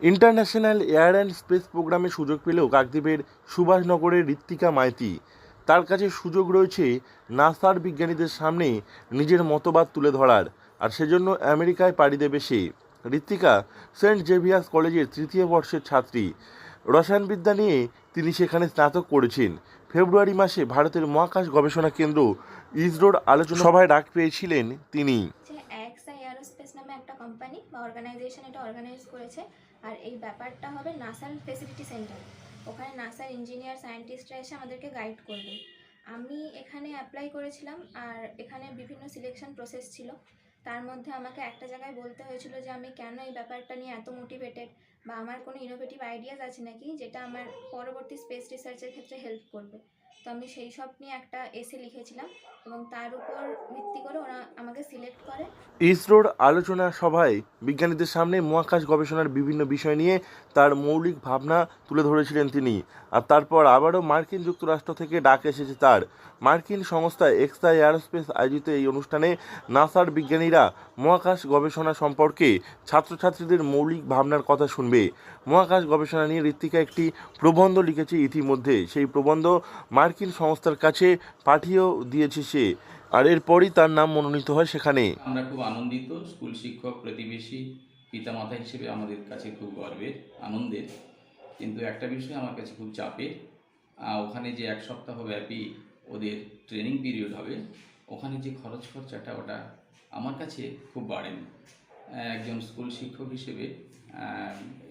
International air and space প্রোগ্রামে সুযোগ পেলেও কাকদ্বীপের সুভাষনগরের ঋত্বিকা মাইতি তার কাছে সুযোগ রয়েছে নাসার বিজ্ঞানীদের সামনে নিজের মতবাদ তুলে ধরার, আর সেজন্য আমেরিকায় পাড়ি দেবে সে। ঋত্বিকা সেন্ট জেভিয়ার্স কলেজের তৃতীয় বর্ষের ছাত্রী। রসায়নবিদ্যা নিয়ে তিনি সেখানে স্নাতক করেছেন। ফেব্রুয়ারি মাসে ভারতের মহাকাশ গবেষণা কেন্দ্র ইসরোর আলোচনা সভায় ডাক পেয়েছিলেন তিনি। এক্সা এয়ারোস্পেস নামে একটা কোম্পানি বা অর্গানাইজেশন এটা অর্গানাইজ করেছে। আর এই ব্যাপারটা হবে নাসার ফেসিলিটি সেন্টার। ওখানে নাসার ইঞ্জিনিয়ার সায়েন্টিস্টরা এসে আমাদেরকে গাইড করবে। আমি এখানে অ্যাপ্লাই করেছিলাম, আর এখানে বিভিন্ন সিলেকশন প্রসেস ছিল। তার মধ্যে আমাকে একটা জায়গায় বলতে হয়েছিল যে আমি কেন এই ব্যাপারটা নিয়ে এত মোটিভেটেড, বা আমার কোনো ইনোভেটিভ আইডিয়াস আছে নাকি যেটা আমার পরবর্তী স্পেস রিসার্চের ক্ষেত্রে হেল্প করবে। তো আমি সেই সব নিয়ে একটা এসে লিখেছিলাম, এবং তার উপর ভিত্তি করে ওরা আমাকে সিলেক্ট করে। ইসরোর আলোচনা সভায় বিজ্ঞানীদের সামনে মহাকাশ গবেষণার বিভিন্ন বিষয় নিয়ে তার মৌলিক ভাবনা তুলে ধরেছিলেন তিনি। আর তারপর আবারও মার্কিন যুক্তরাষ্ট্র থেকে ডাক এসেছে তার। মার্কিন সংস্থা এক্সা এয়ারোস্পেস আয়োজিত এই অনুষ্ঠানে নাসার বিজ্ঞানীরা মহাকাশ গবেষণা সম্পর্কে ছাত্রছাত্রীদের মৌলিক ভাবনার কথা শুনবে। মহাকাশ গবেষণা নিয়ে ঋত্বিকা একটি প্রবন্ধ লিখেছে ইতিমধ্যে। সেই প্রবন্ধ মার্কিন সংস্থার কাছে পাঠিয়েও দিয়েছে সে, আর এরপরই তার নাম মনোনীত হয় সেখানে। আমরা খুব আনন্দিত, স্কুল শিক্ষক, প্রতিবেশী, পিতামাতা হিসেবে আমাদের কাছে খুব গর্বের, আনন্দের। কিন্তু একটা বিষয় আমার কাছে খুব চাপের। ওখানে যে 1 সপ্তাহ ব্যাপী ওদের ট্রেনিং পিরিয়ড হবে, ওখানে যে খরচাটা ওটা আমার কাছে খুব বাড়েন। একজন স্কুল শিক্ষক হিসেবে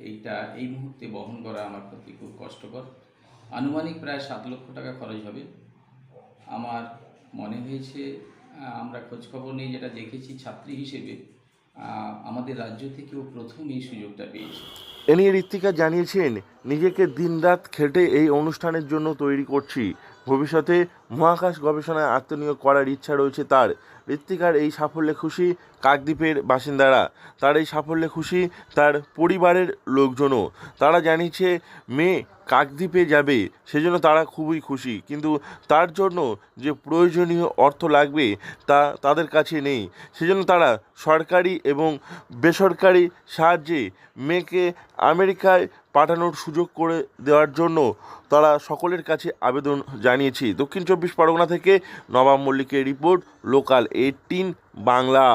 এইটা এই মুহূর্তে বহন করা আমার প্রতি খুব কষ্টকর। আনুমানিক প্রায় 7 লক্ষ টাকা খরচ হবে। আমার মনে হয়েছে, আমরা খোঁজখবর নিয়ে যেটা দেখেছি ছাত্রী হিসেবে, আমাদের রাজ্য থেকেও প্রথম এই সুযোগটা পেয়েছে। এ নিয়ে ঋত্বিকা জানিয়েছেন, নিজেকে দিনরাত খেটে এই অনুষ্ঠানের জন্য তৈরি করছি। ভবিষ্যতে মহাকাশ গবেষণায় আত্মনিয়োগ করার ইচ্ছা রয়েছে তার। ঋত্বিকার এই সাফল্যে খুশি কাকদ্বীপের বাসিন্দারা, তার এই সাফল্যে খুশি তার পরিবারের লোকজনও। তারা জানিয়েছে মেয়ে কাকদ্বীপে যাবে, সেজন্য তারা খুবই খুশি, কিন্তু তার জন্য যে প্রয়োজনীয় অর্থ লাগবে তা তাদের কাছে নেই। সেজন্য তারা সরকারি এবং বেসরকারি সাহায্যে মেয়েকে আমেরিকায় পাঠানোর সুযোগ করে দেওয়ার জন্য তারা সকলের কাছে আবেদন জানিয়েছে। দক্ষিণ 24 পরগনা থেকে নবাব মল্লিকের রিপোর্ট, লোকাল 18 বাংলা।